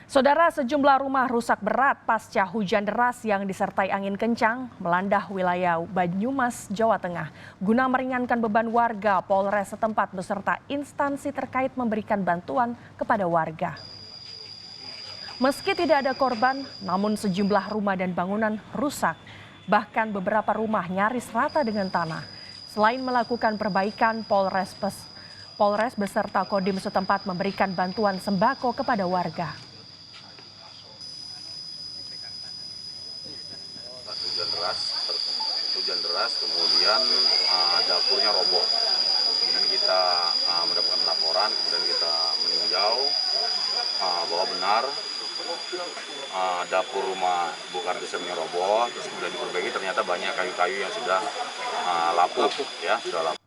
Saudara, sejumlah rumah rusak berat pasca hujan deras yang disertai angin kencang melanda wilayah Banyumas, Jawa Tengah. Guna meringankan beban warga, Polres setempat beserta instansi terkait memberikan bantuan kepada warga. Meski tidak ada korban, namun sejumlah rumah dan bangunan rusak. Bahkan beberapa rumah nyaris rata dengan tanah. Selain melakukan perbaikan, Polres beserta Kodim setempat memberikan bantuan sembako kepada warga. Hujan deras, kemudian dapurnya roboh. Kemudian kita mendapatkan laporan, kemudian kita meninjau bahwa benar dapur rumah Ibu Kartisemnya roboh, terus kemudian diperbaiki, ternyata banyak kayu-kayu yang sudah lapuk, ya, sudah lapuk.